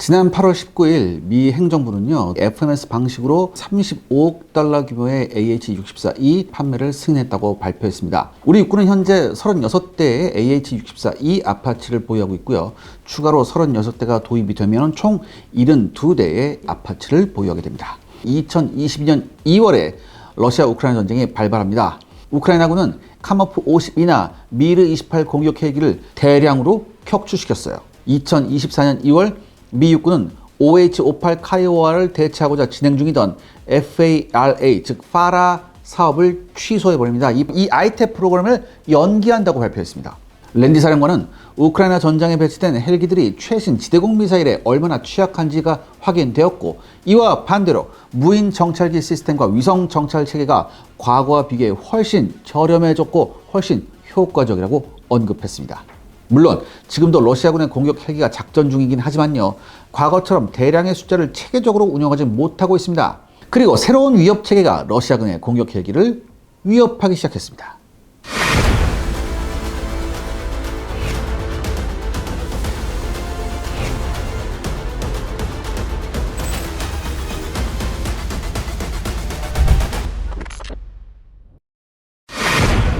지난 8월 19일 미 행정부는요, FMS 방식으로 35억 달러 규모의 AH-64E 판매를 승인했다고 발표했습니다. 우리 육군은 현재 36대의 AH-64E 아파치를 보유하고 있고요. 추가로 36대가 도입이 되면 총 72대의 아파치를 보유하게 됩니다. 2022년 2월에 러시아 우크라이나 전쟁이 발발합니다. 우크라이나군은 카모프 52나 미르 28 공격 헬기를 대량으로 격추시켰어요. 2024년 2월 미 육군은 OH-58 카이오와를 대체하고자 진행 중이던 FARA, 즉 파라 사업을 취소해버립니다. 이 아이템 프로그램을 연기한다고 발표했습니다. 랜디 사령관은 우크라이나 전장에 배치된 헬기들이 최신 지대공 미사일에 얼마나 취약한지가 확인되었고, 이와 반대로 무인 정찰기 시스템과 위성 정찰 체계가 과거와 비교해 훨씬 저렴해졌고 훨씬 효과적이라고 언급했습니다. 물론 지금도 러시아군의 공격 헬기가 작전 중이긴 하지만요, 과거처럼 대량의 숫자를 체계적으로 운영하지 못하고 있습니다. 그리고 새로운 위협 체계가 러시아군의 공격 헬기를 위협하기 시작했습니다.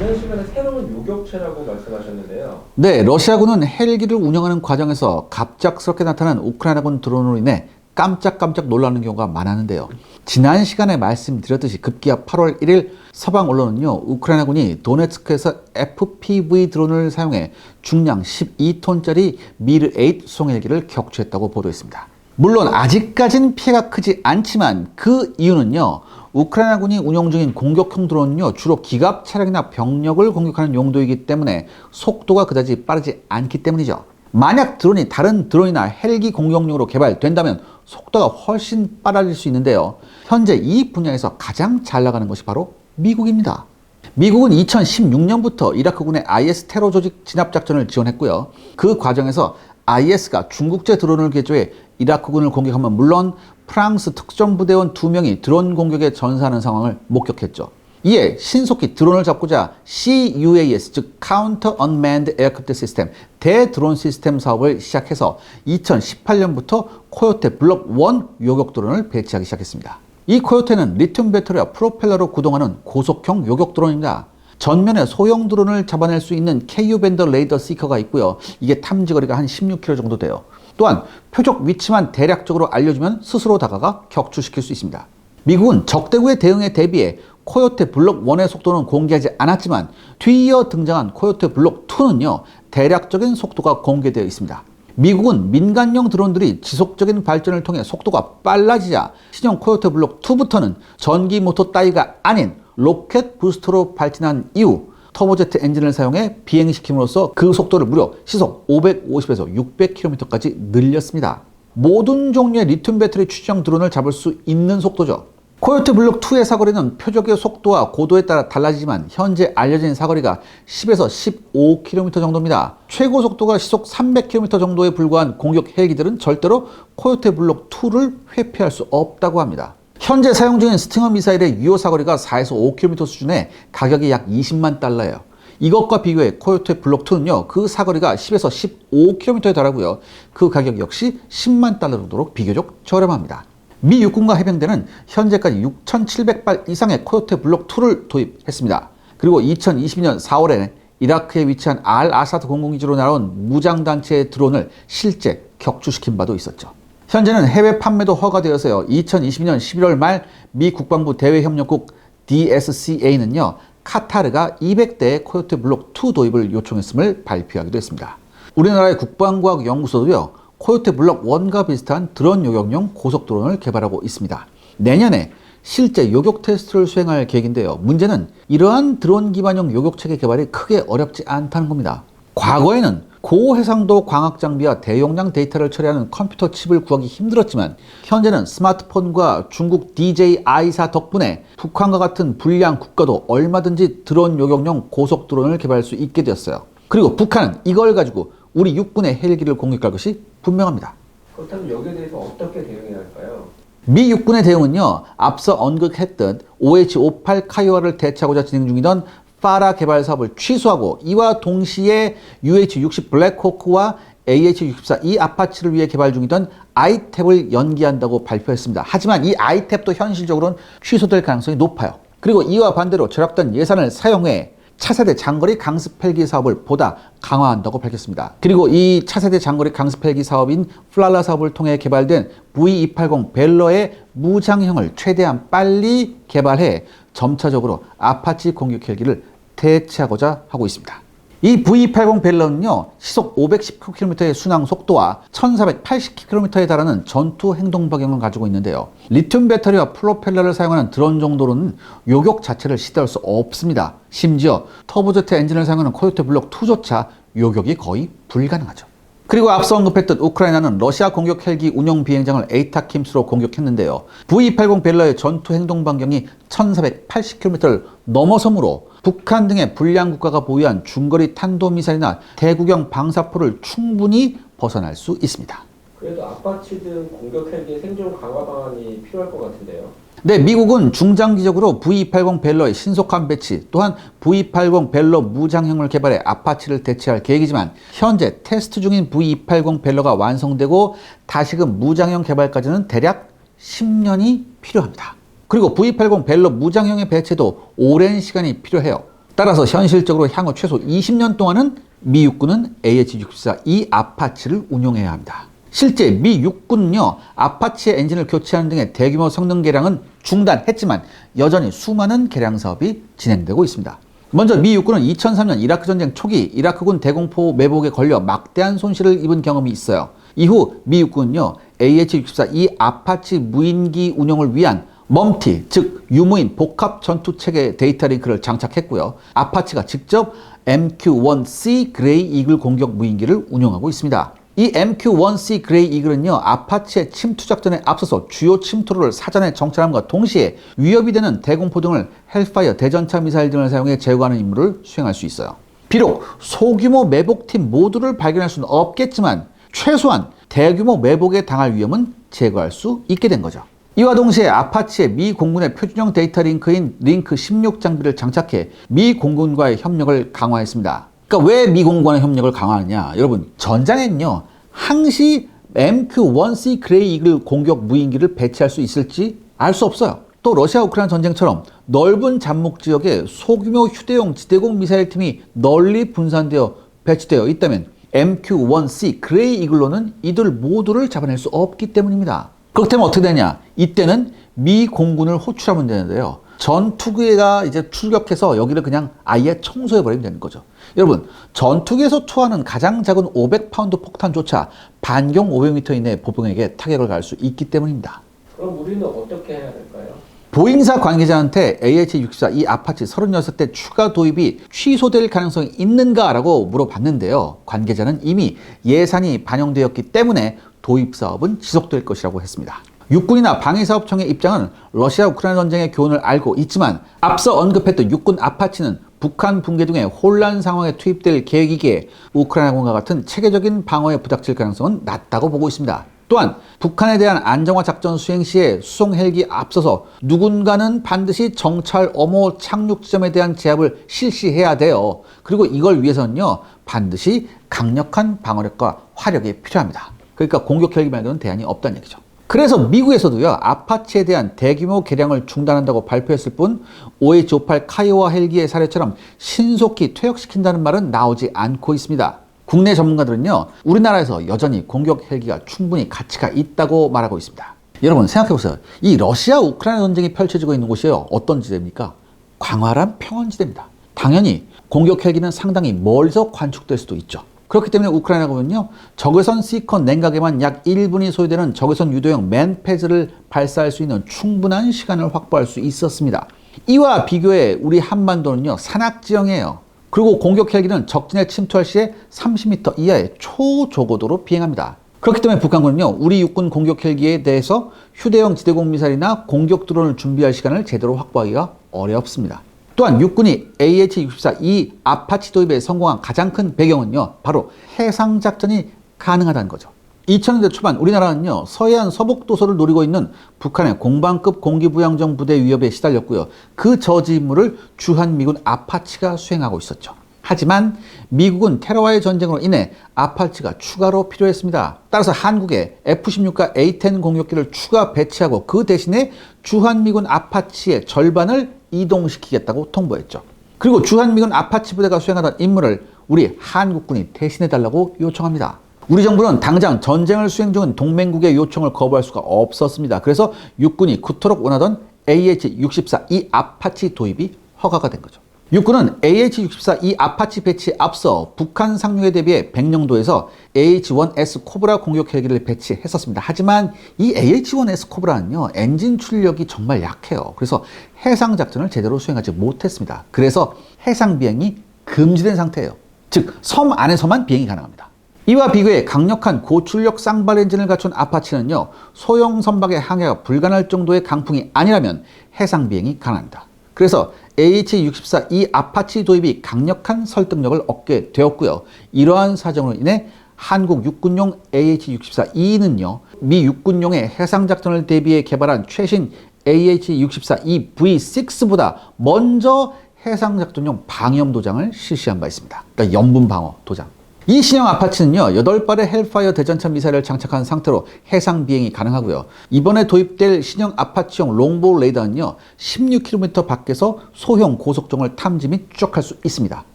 지난 시간에 새로운 요격체라고 말씀하셨는데요. 네, 러시아군은 헬기를 운영하는 과정에서 갑작스럽게 나타난 우크라이나군 드론으로 인해 깜짝깜짝 놀라는 경우가 많았는데요. 지난 시간에 말씀드렸듯이 급기야 8월 1일 서방 언론은요, 우크라이나군이 도네츠크에서 FPV 드론을 사용해 중량 12톤짜리 미르-8 수송 헬기를 격추했다고 보도했습니다. 물론 아직까진 피해가 크지 않지만 그 이유는요, 우크라이나군이 운영 중인 공격형 드론은요, 주로 기갑 차량이나 병력을 공격하는 용도이기 때문에 속도가 그다지 빠르지 않기 때문이죠. 만약 드론이 다른 드론이나 헬기 공격용으로 개발된다면 속도가 훨씬 빨라질 수 있는데요. 현재 이 분야에서 가장 잘 나가는 것이 바로 미국입니다. 미국은 2016년부터 이라크군의 IS 테러 조직 진압작전을 지원했고요. 그 과정에서 IS가 중국제 드론을 개조해 이라크군을 공격하면 물론 프랑스 특전부대원 2명이 드론 공격에 전사하는 상황을 목격했죠. 이에 신속히 드론을 잡고자 CUAS, 즉 Counter Unmanned Aircraft System, 대드론 시스템 사업을 시작해서 2018년부터 코요테 블록 1 요격 드론을 배치하기 시작했습니다. 이 코요테는 리튬 배터리와 프로펠러로 구동하는 고속형 요격 드론입니다. 전면에 소형 드론을 잡아낼 수 있는 KU 밴더 레이더 시커가 있고요. 이게 탐지거리가 한 16km 정도 돼요. 또한 표적 위치만 대략적으로 알려주면 스스로 다가가 격추시킬 수 있습니다. 미국은 적대구의 대응에 대비해 코요테 블록 1의 속도는 공개하지 않았지만 뒤이어 등장한 코요테 블록 2는요, 대략적인 속도가 공개되어 있습니다. 미국은 민간용 드론들이 지속적인 발전을 통해 속도가 빨라지자 신형 코요테 블록 2부터는 전기 모터 따위가 아닌 로켓 부스터로 발진한 이후 터보제트 엔진을 사용해 비행시킴으로써 그 속도를 무려 시속 550에서 600km까지 늘렸습니다. 모든 종류의 리튬 배터리 추진형 드론을 잡을 수 있는 속도죠. 코요테 블록 2의 사거리는 표적의 속도와 고도에 따라 달라지지만 현재 알려진 사거리가 10에서 15km 정도입니다. 최고 속도가 시속 300km 정도에 불과한 공격 헬기들은 절대로 코요테 블록 2를 회피할 수 없다고 합니다. 현재 사용 중인 스팅어 미사일의 유효 사거리가 4에서 5km 수준에 가격이 약 20만 달러예요. 이것과 비교해 코요테 블록 2는요, 그 사거리가 10에서 15km에 달하고요. 그 가격 역시 10만 달러 정도로 비교적 저렴합니다. 미 육군과 해병대는 현재까지 6,700발 이상의 코요테 블록 2를 도입했습니다. 그리고 2022년 4월에 이라크에 위치한 알 아사드 공군기지로 날아온 무장단체의 드론을 실제 격추시킨 바도 있었죠. 현재는 해외 판매도 허가되어서요, 2022년 11월 말 미 국방부 대외협력국 DSCA는요, 카타르가 200대의 코요테 블록 2 도입을 요청했음을 발표하기도 했습니다. 우리나라의 국방과학연구소도요, 코요테 블록 1과 비슷한 드론 요격용 고속 드론을 개발하고 있습니다. 내년에 실제 요격 테스트를 수행할 계획인데요. 문제는 이러한 드론 기반용 요격 체계 개발이 크게 어렵지 않다는 겁니다. 과거에는 고해상도 광학 장비와 대용량 데이터를 처리하는 컴퓨터 칩을 구하기 힘들었지만 현재는 스마트폰과 중국 DJI사 덕분에 북한과 같은 불량 국가도 얼마든지 드론 요격용 고속 드론을 개발할 수 있게 되었어요. 그리고 북한은 이걸 가지고 우리 육군의 헬기를 공격할 것이 분명합니다. 그렇다면 여기에 대해서 어떻게 대응해야 할까요? 미 육군의 대응은요, 앞서 언급했던 OH-58 카이오와를 대체하고자 진행 중이던 파라 개발 사업을 취소하고 이와 동시에 UH-60 블랙호크와 AH-64E 아파치를 위해 개발 중이던 아이탭을 연기한다고 발표했습니다. 하지만 이 아이탭도 현실적으로는 취소될 가능성이 높아요. 그리고 이와 반대로 절약된 예산을 사용해 차세대 장거리 강습 헬기 사업을 보다 강화한다고 밝혔습니다. 그리고 이 차세대 장거리 강습 헬기 사업인 플랄라 사업을 통해 개발된 V280 벨러의 무장형을 최대한 빨리 개발해 점차적으로 아파치 공격 헬기를 대체하고자 하고 있습니다. 이 V280 벨러는요, 시속 519km의 순항 속도와 1480km에 달하는 전투 행동 방향을 가지고 있는데요. 리튬 배터리와 프로펠러를 사용하는 드론 정도로는 요격 자체를 시도할 수 없습니다. 심지어 터보제트 엔진을 사용하는 코요테 블록 2조차 요격이 거의 불가능하죠. 그리고 앞서 언급했듯 우크라이나는 러시아 공격 헬기 운용 비행장을 에이타킴스로 공격했는데요. V280 벨러의 전투 행동 반경이 1480km를 넘어서므로 북한 등의 불량 국가가 보유한 중거리 탄도미사일이나 대구경 방사포를 충분히 벗어날 수 있습니다. 그래도 아파치 등 공격 헬기의 생존 강화 방안이 필요할 것 같은데요. 네, 미국은 중장기적으로 V280 벨러의 신속한 배치, 또한 V280 벨러 무장형을 개발해 아파치를 대체할 계획이지만 현재 테스트 중인 V280 벨러가 완성되고 다시금 무장형 개발까지는 대략 10년이 필요합니다. 그리고 V280 벨러 무장형의 배치도 오랜 시간이 필요해요. 따라서 현실적으로 향후 최소 20년 동안은 미 육군은 AH-64E 아파치를 운용해야 합니다. 실제 미 육군은요, 아파치의 엔진을 교체하는 등의 대규모 성능 개량은 중단했지만 여전히 수많은 개량 사업이 진행되고 있습니다. 먼저 미 육군은 2003년 이라크 전쟁 초기 이라크군 대공포 매복에 걸려 막대한 손실을 입은 경험이 있어요. 이후 미 육군은요, AH-64E 아파치 무인기 운용을 위한 멈티, 즉 유무인 복합 전투체계 데이터 링크를 장착했고요. 아파치가 직접 MQ-1C 그레이 이글 공격 무인기를 운용하고 있습니다. 이 MQ-1C 그레이 이글은요, 아파치의 침투 작전에 앞서서 주요 침투로를 사전에 정찰함과 동시에 위협이 되는 대공포 등을 헬파이어 대전차 미사일 등을 사용해 제거하는 임무를 수행할 수 있어요. 비록 소규모 매복팀 모두를 발견할 수는 없겠지만 최소한 대규모 매복에 당할 위험은 제거할 수 있게 된 거죠. 이와 동시에 아파치의 미 공군의 표준형 데이터 링크인 링크 16 장비를 장착해 미 공군과의 협력을 강화했습니다. 그러니까 왜 미 공군과의 협력을 강화하느냐? 여러분, 전장에는요, 항시 MQ-1C 그레이 이글 공격 무인기를 배치할 수 있을지 알 수 없어요. 또 러시아 우크라이나 전쟁처럼 넓은 잠목 지역에 소규모 휴대용 지대공 미사일 팀이 널리 분산되어 배치되어 있다면 MQ-1C 그레이 이글로는 이들 모두를 잡아낼 수 없기 때문입니다. 그렇다면 어떻게 되냐? 이때는 미 공군을 호출하면 되는데요. 전투기가 이제 출격해서 여기를 그냥 아예 청소해버리면 되는 거죠. 여러분, 전투기에서 투하하는 가장 작은 500파운드 폭탄조차 반경 500m 이내 보병에게 타격을 가할 수 있기 때문입니다. 그럼 우리는 어떻게 해야 될까요? 보잉사 관계자한테 AH-64E 아파치 36대 추가 도입이 취소될 가능성이 있는가라고 물어봤는데요. 관계자는 이미 예산이 반영되었기 때문에 도입 사업은 지속될 것이라고 했습니다. 육군이나 방위사업청의 입장은 러시아 우크라이나 전쟁의 교훈을 알고 있지만 앞서 언급했던 육군 아파치는 북한 붕괴 등의 혼란 상황에 투입될 계획이기에 우크라이나군과 같은 체계적인 방어에 부닥칠 가능성은 낮다고 보고 있습니다. 또한 북한에 대한 안정화 작전 수행 시에 수송 헬기 앞서서 누군가는 반드시 정찰 엄호 착륙 지점에 대한 제압을 실시해야 돼요. 그리고 이걸 위해서는요, 반드시 강력한 방어력과 화력이 필요합니다. 그러니까 공격 헬기 말고는 대안이 없다는 얘기죠. 그래서 미국에서도요, 아파치에 대한 대규모 개량을 중단한다고 발표했을 뿐 OH-58 카이오와 헬기의 사례처럼 신속히 퇴역시킨다는 말은 나오지 않고 있습니다. 국내 전문가들은요, 우리나라에서 여전히 공격 헬기가 충분히 가치가 있다고 말하고 있습니다. 여러분 생각해보세요. 이 러시아 우크라이나 전쟁이 펼쳐지고 있는 곳이요, 어떤 지대입니까? 광활한 평원지대입니다. 당연히 공격 헬기는 상당히 멀리서 관측될 수도 있죠. 그렇기 때문에 우크라이나군은요, 적외선 시컨 냉각에만 약 1분이 소요되는 적외선 유도형 맨패즈를 발사할 수 있는 충분한 시간을 확보할 수 있었습니다. 이와 비교해 우리 한반도는요, 산악지형이에요. 그리고 공격 헬기는 적진에 침투할 시에 30m 이하의 초저고도로 비행합니다. 그렇기 때문에 북한군은요, 우리 육군 공격 헬기에 대해서 휴대용 지대공 미사일이나 공격 드론을 준비할 시간을 제대로 확보하기가 어렵습니다. 또한 육군이 AH-64E 아파치 도입에 성공한 가장 큰 배경은요, 바로 해상작전이 가능하다는 거죠. 2000년대 초반 우리나라는요, 서해안 서북도서를 노리고 있는 북한의 공방급 공기부양정 부대 위협에 시달렸고요. 그 저지 임무를 주한미군 아파치가 수행하고 있었죠. 하지만 미국은 테러와의 전쟁으로 인해 아파치가 추가로 필요했습니다. 따라서 한국에 F-16과 A-10 공격기를 추가 배치하고 그 대신에 주한미군 아파치의 절반을 이동시키겠다고 통보했죠. 그리고 주한미군 아파치 부대가 수행하던 임무를 우리 한국군이 대신해달라고 요청합니다. 우리 정부는 당장 전쟁을 수행 중인 동맹국의 요청을 거부할 수가 없었습니다. 그래서 육군이 그토록 원하던 AH-64E 아파치 도입이 허가가 된 거죠. 육군은 AH-64E 아파치 배치에 앞서 북한 상륙에 대비해 백령도에서 AH-1S 코브라 공격 헬기를 배치했었습니다. 하지만 이 AH-1S 코브라는요, 엔진 출력이 정말 약해요. 그래서 해상 작전을 제대로 수행하지 못했습니다. 그래서 해상 비행이 금지된 상태예요. 즉, 섬 안에서만 비행이 가능합니다. 이와 비교해 강력한 고출력 쌍발 엔진을 갖춘 아파치는요, 소형 선박의 항해가 불가능할 정도의 강풍이 아니라면 해상 비행이 가능합니다. 그래서 AH-64E 아파치 도입이 강력한 설득력을 얻게 되었고요. 이러한 사정으로 인해 한국 육군용 AH-64E는요, 미 육군용의 해상 작전을 대비해 개발한 최신 AH-64E V6보다 먼저 해상 작전용 방위험 도장을 실시한 바 있습니다. 그러니까 연분 방어 도장. 이 신형 아파치는요, 8발의 헬파이어 대전차 미사일을 장착한 상태로 해상 비행이 가능하고요. 이번에 도입될 신형 아파치용 롱보우 레이더는요, 16km 밖에서 소형 고속종을 탐지 및 추적할 수 있습니다.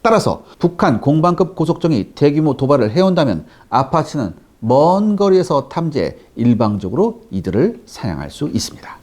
따라서 북한 공방급 고속종이 대규모 도발을 해온다면 아파치는 먼 거리에서 탐지해 일방적으로 이들을 사냥할 수 있습니다.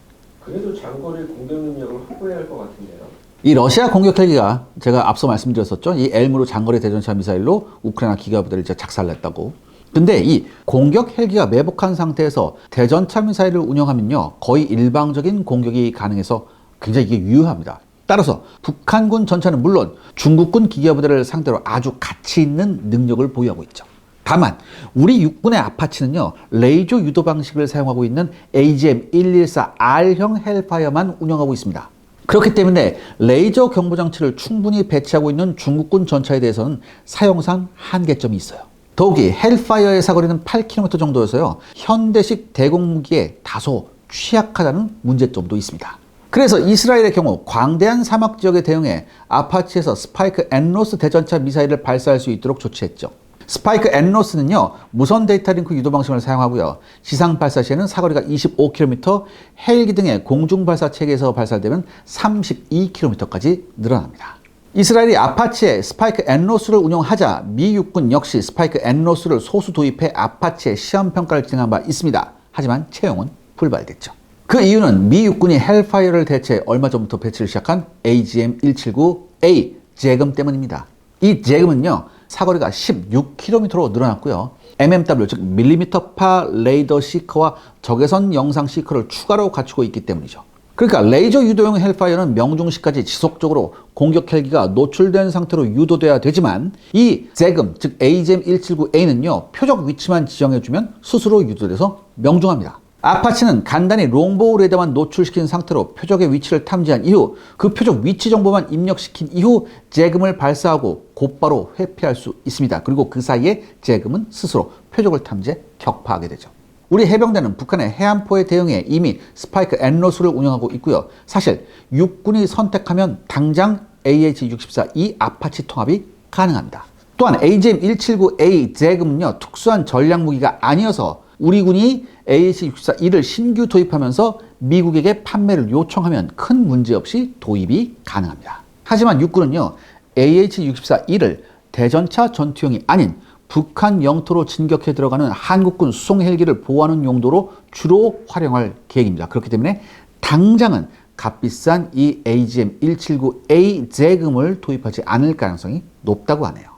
그래도 장거리 공격 능력을 확보해야 할 것 같은데요. 이 러시아 공격 헬기가 제가 앞서 말씀드렸었죠. 이 엘무르 장거리 대전차 미사일로 우크라이나 기가부대를 이제 작살냈다고. 근데 이 공격 헬기가 매복한 상태에서 대전차 미사일을 운영하면요, 거의 일방적인 공격이 가능해서 굉장히 이게 유효합니다. 따라서 북한군 전차는 물론 중국군 기가부대를 상대로 아주 가치 있는 능력을 보유하고 있죠. 다만 우리 육군의 아파치는요, 레이저 유도 방식을 사용하고 있는 AGM-114R형 헬파이어만 운영하고 있습니다. 그렇기 때문에 레이저 경보장치를 충분히 배치하고 있는 중국군 전차에 대해서는 사용상 한계점이 있어요. 더욱이 헬파이어의 사거리는 8km 정도여서요, 현대식 대공무기에 다소 취약하다는 문제점도 있습니다. 그래서 이스라엘의 경우 광대한 사막 지역에 대응해 아파치에서 스파이크 엔로스 대전차 미사일을 발사할 수 있도록 조치했죠. 스파이크 엔로스는요, 무선 데이터 링크 유도 방식을 사용하고요, 지상 발사 시에는 사거리가 25km, 헬기 등의 공중 발사 체계에서 발사되면 32km까지 늘어납니다. 이스라엘이 아파치에 스파이크 엔로스를 운용하자 미 육군 역시 스파이크 엔로스를 소수 도입해 아파치의 시험 평가를 진행한 바 있습니다. 하지만 채용은 불발됐죠. 그 이유는 미 육군이 헬파이어를 대체해 얼마 전부터 배치를 시작한 AGM-179A 제금 때문입니다. 이 제금은요, 사거리가 16km로 늘어났고요. MMW, 즉 밀리미터파 레이더 시커와 적외선 영상 시커를 추가로 갖추고 있기 때문이죠. 그러니까 레이저 유도용 헬파이어는 명중시까지 지속적으로 공격 헬기가 노출된 상태로 유도돼야 되지만 이 제금, 즉 AGM-179A는요, 표적 위치만 지정해주면 스스로 유도돼서 명중합니다. 아파치는 간단히 롱보우 레이더만 노출시킨 상태로 표적의 위치를 탐지한 이후 그 표적 위치 정보만 입력시킨 이후 제금을 발사하고 곧바로 회피할 수 있습니다. 그리고 그 사이에 제금은 스스로 표적을 탐지해 격파하게 되죠. 우리 해병대는 북한의 해안포에 대응해 이미 스파이크 엔로스를 운영하고 있고요. 사실 육군이 선택하면 당장 AH-64E 아파치 통합이 가능합니다. 또한 AGM-179A 제금은요, 특수한 전략무기가 아니어서 우리 군이 AH-64E를 신규 도입하면서 미국에게 판매를 요청하면 큰 문제 없이 도입이 가능합니다. 하지만 육군은요, AH-64E를 대전차 전투용이 아닌 북한 영토로 진격해 들어가는 한국군 수송 헬기를 보호하는 용도로 주로 활용할 계획입니다. 그렇기 때문에 당장은 값비싼 이 AGM-179A 제금을 도입하지 않을 가능성이 높다고 하네요.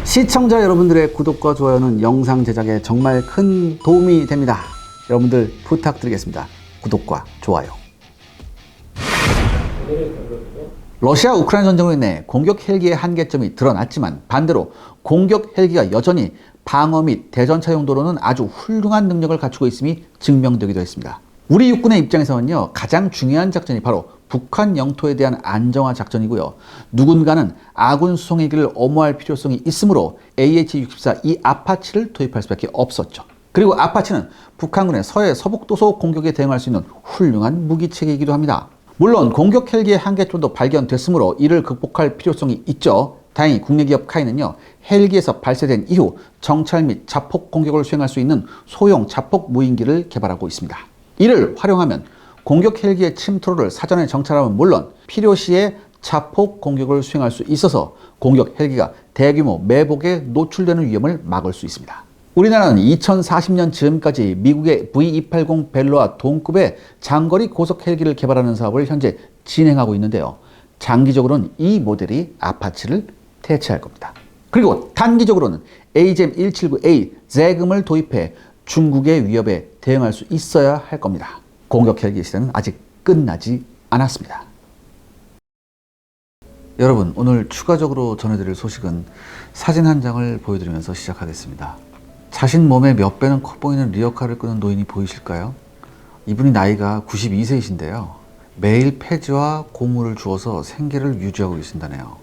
시청자 여러분들의 구독과 좋아요는 영상 제작에 정말 큰 도움이 됩니다. 여러분들 부탁드리겠습니다. 구독과 좋아요. 러시아 우크라이나 전쟁으로 인해 공격 헬기의 한계점이 드러났지만 반대로 공격 헬기가 여전히 방어 및 대전차 용도로는 아주 훌륭한 능력을 갖추고 있음이 증명되기도 했습니다. 우리 육군의 입장에서는요, 가장 중요한 작전이 바로 북한 영토에 대한 안정화 작전이고요. 누군가는 아군 수송헬기를 엄호할 필요성이 있으므로 AH-64E 아파치를 도입할 수밖에 없었죠. 그리고 아파치는 북한군의 서해 서북도서 공격에 대응할 수 있는 훌륭한 무기체계이기도 합니다. 물론 공격 헬기의 한계점도 발견됐으므로 이를 극복할 필요성이 있죠. 다행히 국내 기업 카이는요, 헬기에서 발사된 이후 정찰 및 자폭 공격을 수행할 수 있는 소형 자폭 무인기를 개발하고 있습니다. 이를 활용하면 공격 헬기의 침투로를 사전에 정찰하면 물론 필요시에 자폭 공격을 수행할 수 있어서 공격 헬기가 대규모 매복에 노출되는 위험을 막을 수 있습니다. 우리나라는 2040년 즈음까지 미국의 V280 벨로와 동급의 장거리 고속 헬기를 개발하는 사업을 현재 진행하고 있는데요. 장기적으로는 이 모델이 아파치를 대체할 겁니다. 그리고 단기적으로는 AGM-179A 제금을 도입해 중국의 위협에 대응할 수 있어야 할 겁니다. 공격 헬기 시대는 아직 끝나지 않았습니다. 여러분, 오늘 추가적으로 전해드릴 소식은 사진 한 장을 보여드리면서 시작하겠습니다. 자신 몸의 몇 배는 커 보이는 리어카를 끄는 노인이 보이실까요? 이분이 나이가 92세이신데요. 매일 폐지와 고무를 주워서 생계를 유지하고 계신다네요.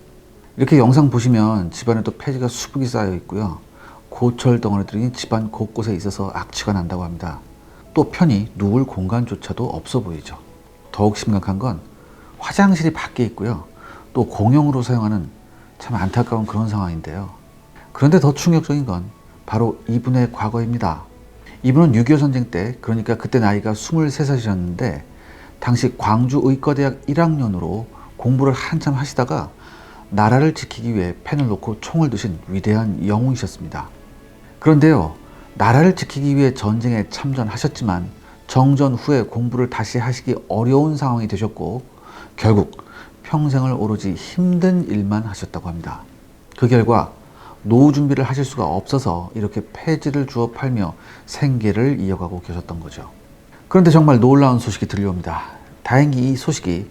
이렇게 영상 보시면 집안에도 폐지가 수북이 쌓여 있고요. 고철 덩어리들이 집안 곳곳에 있어서 악취가 난다고 합니다. 또 편히 누울 공간조차도 없어 보이죠. 더욱 심각한 건 화장실이 밖에 있고요. 또 공용으로 사용하는 참 안타까운 그런 상황인데요. 그런데 더 충격적인 건 바로 이분의 과거입니다. 이분은 6.25 전쟁 때, 그러니까 그때 나이가 23살이셨는데 당시 광주 의과대학 1학년으로 공부를 한참 하시다가 나라를 지키기 위해 펜을 놓고 총을 드신 위대한 영웅이셨습니다. 그런데요, 나라를 지키기 위해 전쟁에 참전하셨지만 정전 후에 공부를 다시 하시기 어려운 상황이 되셨고 결국 평생을 오로지 힘든 일만 하셨다고 합니다. 그 결과 노후 준비를 하실 수가 없어서 이렇게 폐지를 주워 팔며 생계를 이어가고 계셨던 거죠. 그런데 정말 놀라운 소식이 들려옵니다. 다행히 이 소식이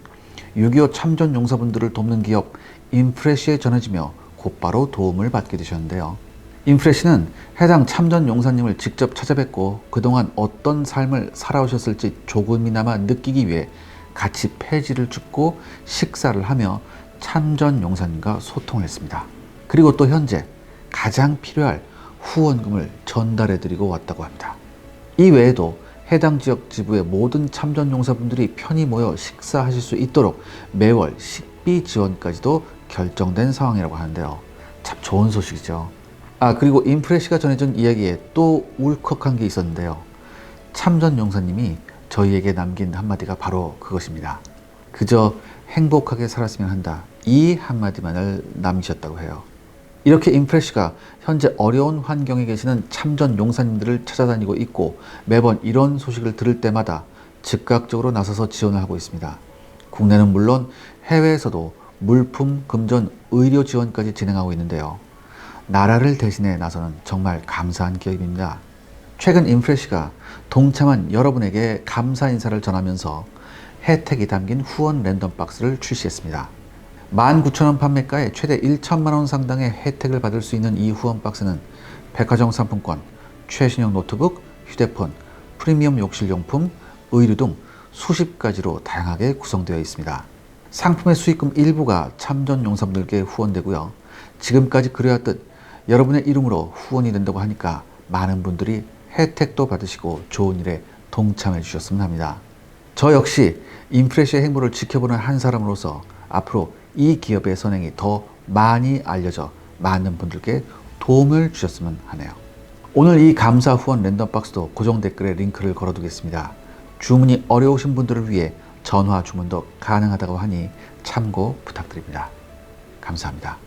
6.25 참전 용사분들을 돕는 기업 인프레시에 전해지며 곧바로 도움을 받게 되셨는데요. 인프레시는 해당 참전 용사님을 직접 찾아뵙고 그동안 어떤 삶을 살아오셨을지 조금이나마 느끼기 위해 같이 폐지를 줍고 식사를 하며 참전 용사님과 소통했습니다. 그리고 또 현재 가장 필요할 후원금을 전달해 드리고 왔다고 합니다. 이 외에도 해당 지역 지부의 모든 참전 용사분들이 편히 모여 식사하실 수 있도록 매월 식비 지원까지도 결정된 상황이라고 하는데요. 참 좋은 소식이죠. 그리고 인프레시가 전해준 이야기에 또 울컥한 게 있었는데요. 참전 용사님이 저희에게 남긴 한마디가 바로 그것입니다. 그저 행복하게 살았으면 한다. 이 한마디만을 남기셨다고 해요. 이렇게 인프레시가 현재 어려운 환경에 계시는 참전 용사님들을 찾아다니고 있고 매번 이런 소식을 들을 때마다 즉각적으로 나서서 지원을 하고 있습니다. 국내는 물론 해외에서도 물품, 금전, 의료 지원까지 진행하고 있는데요. 나라를 대신해 나서는 정말 감사한 기업입니다. 최근 인프레시가 동참한 여러분에게 감사 인사를 전하면서 혜택이 담긴 후원 랜덤 박스를 출시했습니다. 19,000원 판매가에 최대 1천만 원 상당의 혜택을 받을 수 있는 이 후원 박스는 백화점 상품권, 최신형 노트북, 휴대폰, 프리미엄 욕실용품, 의류 등 수십 가지로 다양하게 구성되어 있습니다. 상품의 수익금 일부가 참전 용사분들께 후원되고요. 지금까지 그래왔듯 여러분의 이름으로 후원이 된다고 하니까 많은 분들이 혜택도 받으시고 좋은 일에 동참해 주셨으면 합니다. 저 역시 인프레시의 행보를 지켜보는 한 사람으로서 앞으로 이 기업의 선행이 더 많이 알려져 많은 분들께 도움을 주셨으면 하네요. 오늘 이 감사 후원 랜덤박스도 고정 댓글에 링크를 걸어두겠습니다. 주문이 어려우신 분들을 위해 전화 주문도 가능하다고 하니 참고 부탁드립니다. 감사합니다.